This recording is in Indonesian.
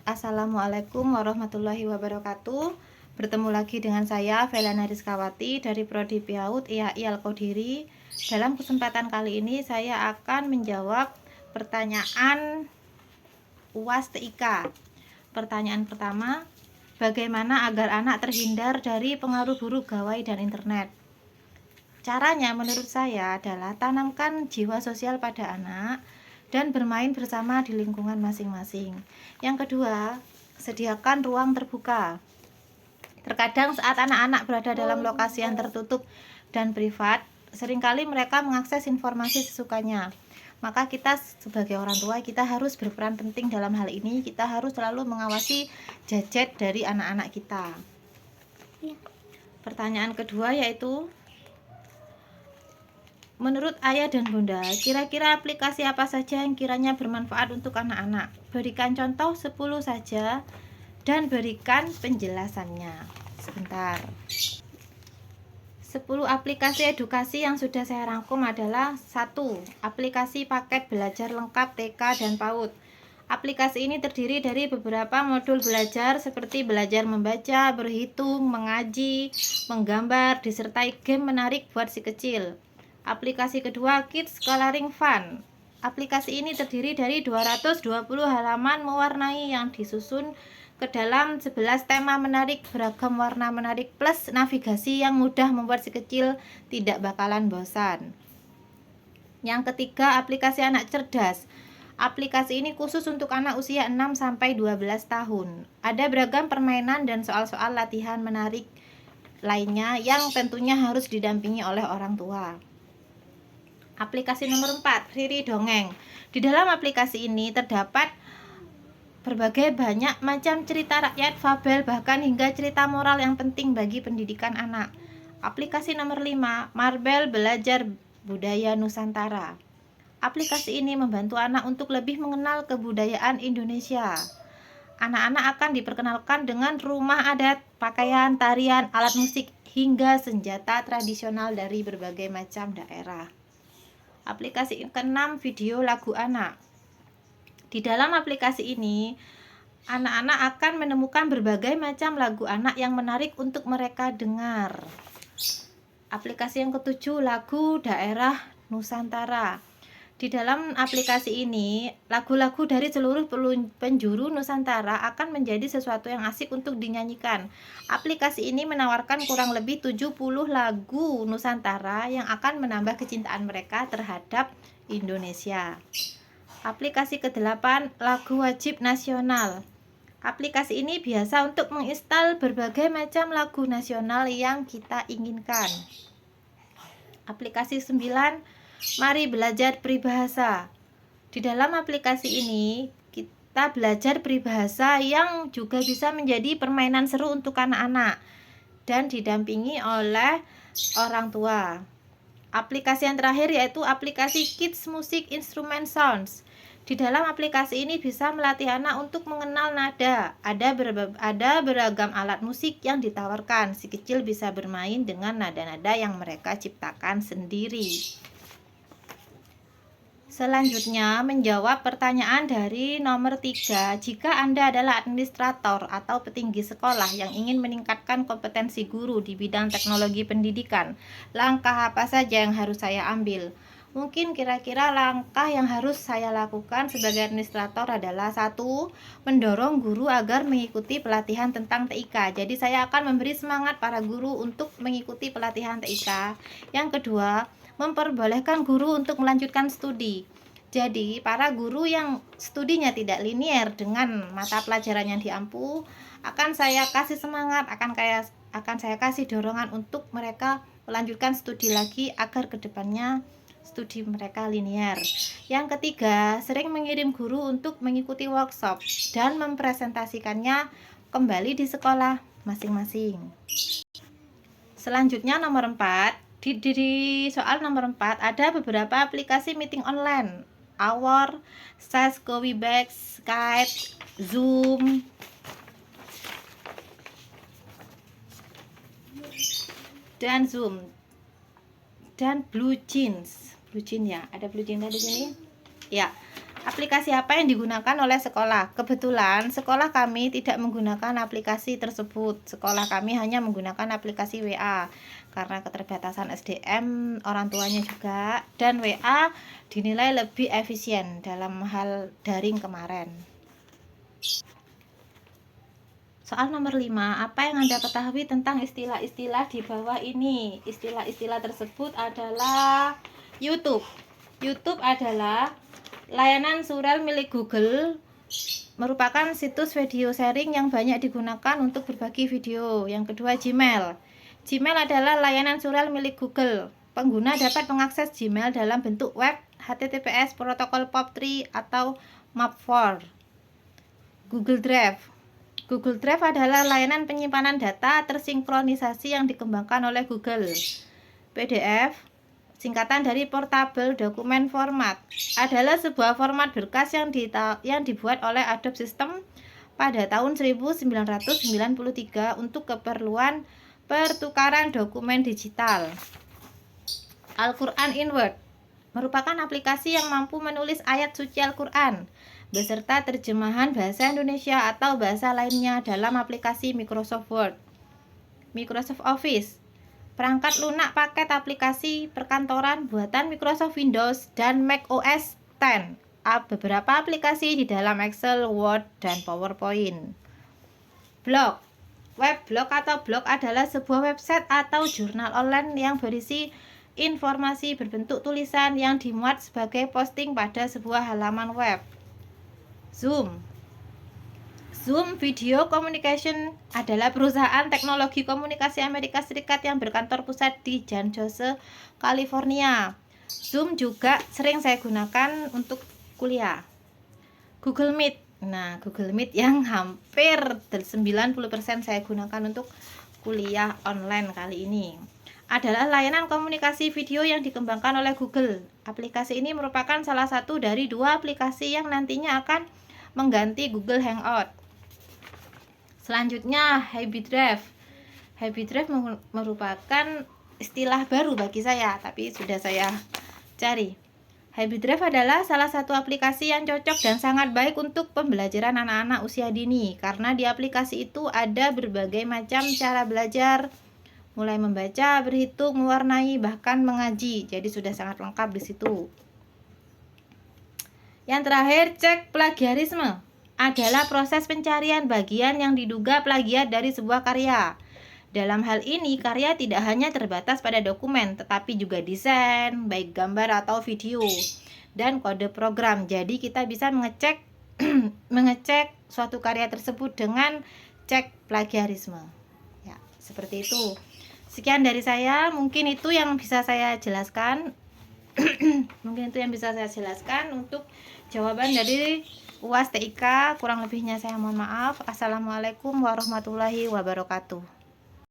Assalamualaikum warahmatullahi wabarakatuh. Bertemu lagi dengan saya Velana Rizkawati dari Prodi PAUD IAI Al-Qodiri. Dalam kesempatan kali ini saya akan menjawab pertanyaan UAS TIK. Pertanyaan pertama, bagaimana agar anak terhindar dari pengaruh buruk gawai dan internet? Caranya menurut saya adalah tanamkan jiwa sosial pada anak dan bermain bersama di lingkungan masing-masing. Yang kedua, sediakan ruang terbuka. Terkadang saat anak-anak berada dalam lokasi yang tertutup dan privat, seringkali mereka mengakses informasi sesukanya. Maka kita sebagai orang tua, kita harus berperan penting dalam hal ini. Kita harus selalu mengawasi gadget dari anak-anak kita. Pertanyaan kedua yaitu, menurut ayah dan bunda, kira-kira aplikasi apa saja yang kiranya bermanfaat untuk anak-anak? Berikan contoh 10 saja dan berikan penjelasannya. Sebentar. 10 aplikasi edukasi yang sudah saya rangkum adalah 1. Aplikasi paket belajar lengkap TK dan PAUD. Aplikasi ini terdiri dari beberapa modul belajar seperti belajar membaca, berhitung, mengaji, menggambar, disertai game menarik buat si kecil. Aplikasi kedua, Kids Coloring Fun. Aplikasi ini terdiri dari 220 halaman mewarnai yang disusun ke dalam 11 tema menarik, beragam warna menarik, plus navigasi yang mudah membuat si kecil tidak bakalan bosan. Yang ketiga, aplikasi anak cerdas. Aplikasi ini khusus untuk anak usia 6-12 tahun. Ada beragam permainan dan soal-soal latihan menarik lainnya yang tentunya harus didampingi oleh orang tua. Aplikasi nomor 4, Riri Dongeng. Di dalam aplikasi ini terdapat berbagai banyak macam cerita rakyat, fabel, bahkan hingga cerita moral yang penting bagi pendidikan anak. Aplikasi nomor 5, Marbel Belajar Budaya Nusantara. Aplikasi ini membantu anak untuk lebih mengenal kebudayaan Indonesia. Anak-anak akan diperkenalkan dengan rumah adat, pakaian, tarian, alat musik, hingga senjata tradisional dari berbagai macam daerah. Aplikasi ke-6, video lagu anak. Di dalam aplikasi ini, anak-anak akan menemukan berbagai macam lagu anak yang menarik untuk mereka dengar. Aplikasi yang ke-7, lagu daerah Nusantara. Di dalam aplikasi ini, lagu-lagu dari seluruh penjuru Nusantara akan menjadi sesuatu yang asik untuk dinyanyikan. Aplikasi ini menawarkan kurang lebih 70 lagu Nusantara yang akan menambah kecintaan mereka terhadap Indonesia. Aplikasi ke-8, lagu wajib nasional. Aplikasi ini biasa untuk menginstal berbagai macam lagu nasional yang kita inginkan. Aplikasi 9, Mari Belajar Peribahasa. Di dalam aplikasi ini kita belajar peribahasa yang juga bisa menjadi permainan seru untuk anak-anak dan didampingi oleh orang tua. Aplikasi yang terakhir yaitu aplikasi Kids Music Instrument Sounds. Di dalam aplikasi ini bisa melatih anak untuk mengenal nada. Ada beragam alat musik yang ditawarkan. Si kecil bisa bermain dengan nada-nada yang mereka ciptakan sendiri. Selanjutnya, menjawab pertanyaan dari nomor 3. Jika Anda adalah administrator atau petinggi sekolah yang ingin meningkatkan kompetensi guru di bidang teknologi pendidikan, langkah apa saja yang harus saya ambil? Mungkin kira-kira langkah yang harus saya lakukan sebagai administrator adalah 1. Mendorong guru agar mengikuti pelatihan tentang TIK. Jadi saya akan memberi semangat para guru untuk mengikuti pelatihan TIK. Yang kedua, memperbolehkan guru untuk melanjutkan studi. Jadi para guru yang studinya tidak linier dengan mata pelajaran yang diampu, akan saya kasih semangat, akan saya kasih dorongan untuk mereka melanjutkan studi lagi agar kedepannya studi mereka linier. Yang ketiga, sering mengirim guru untuk mengikuti workshop dan mempresentasikannya kembali di sekolah masing-masing. Selanjutnya nomor 4, di soal nomor 4 ada beberapa aplikasi meeting online. Our, Cisco Webex, Skype, Zoom, dan Blue Jeans. Ya, ada Blue Jeans di sini. Ya. Aplikasi apa yang digunakan oleh sekolah? Kebetulan sekolah kami tidak menggunakan aplikasi tersebut. Sekolah kami hanya menggunakan aplikasi WA karena keterbatasan SDM orang tuanya juga, dan WA dinilai lebih efisien dalam hal daring kemarin. Soal nomor 5, apa yang Anda ketahui tentang istilah-istilah di bawah ini? Istilah-istilah tersebut adalah YouTube. YouTube adalah layanan surel milik Google, merupakan situs video sharing yang banyak digunakan untuk berbagi video. Yang kedua, Gmail. Gmail adalah layanan surel milik Google. Pengguna dapat mengakses Gmail dalam bentuk web, HTTPS, protokol POP3 atau MAP4. Google Drive. Google Drive adalah layanan penyimpanan data tersinkronisasi yang dikembangkan oleh Google. PDF, singkatan dari Portable Document Format, adalah sebuah format berkas yang dibuat oleh Adobe System pada tahun 1993 untuk keperluan pertukaran dokumen digital. Al-Quran in Word merupakan aplikasi yang mampu menulis ayat suci Al-Quran beserta terjemahan bahasa Indonesia atau bahasa lainnya dalam aplikasi Microsoft Word. Microsoft Office, perangkat lunak paket aplikasi perkantoran buatan Microsoft Windows dan Mac OS X. Beberapa aplikasi di dalam Excel, Word, dan PowerPoint. Blog. Web blog atau blog adalah sebuah website atau jurnal online yang berisi informasi berbentuk tulisan yang dimuat sebagai posting pada sebuah halaman web. Zoom. Zoom Video Communication adalah perusahaan teknologi komunikasi Amerika Serikat yang berkantor pusat di San Jose, California. Zoom juga sering saya gunakan untuk kuliah. Google Meet. Nah, Google Meet yang hampir 90% saya gunakan untuk kuliah online kali ini adalah layanan komunikasi video yang dikembangkan oleh Google. Aplikasi ini merupakan salah satu dari 2 aplikasi yang nantinya akan mengganti Google Hangout. Selanjutnya, Happy Drive. Happy Drive merupakan istilah baru bagi saya, tapi sudah saya cari. Happy Drive adalah salah satu aplikasi yang cocok dan sangat baik untuk pembelajaran anak-anak usia dini, karena di aplikasi itu ada berbagai macam cara belajar, mulai membaca, berhitung, mewarnai, bahkan mengaji. Jadi sudah sangat lengkap di situ. Yang terakhir, cek plagiarisme adalah proses pencarian bagian yang diduga plagiat dari sebuah karya. Dalam hal ini, karya tidak hanya terbatas pada dokumen, tetapi juga desain, baik gambar atau video, dan kode program. Jadi kita bisa mengecek mengecek suatu karya tersebut dengan cek plagiarisme. Ya, seperti itu. Sekian dari saya, mungkin itu yang bisa saya jelaskan. Untuk jawaban dari UAS TIK. Kurang lebihnya saya mohon maaf. Assalamualaikum warahmatullahi wabarakatuh.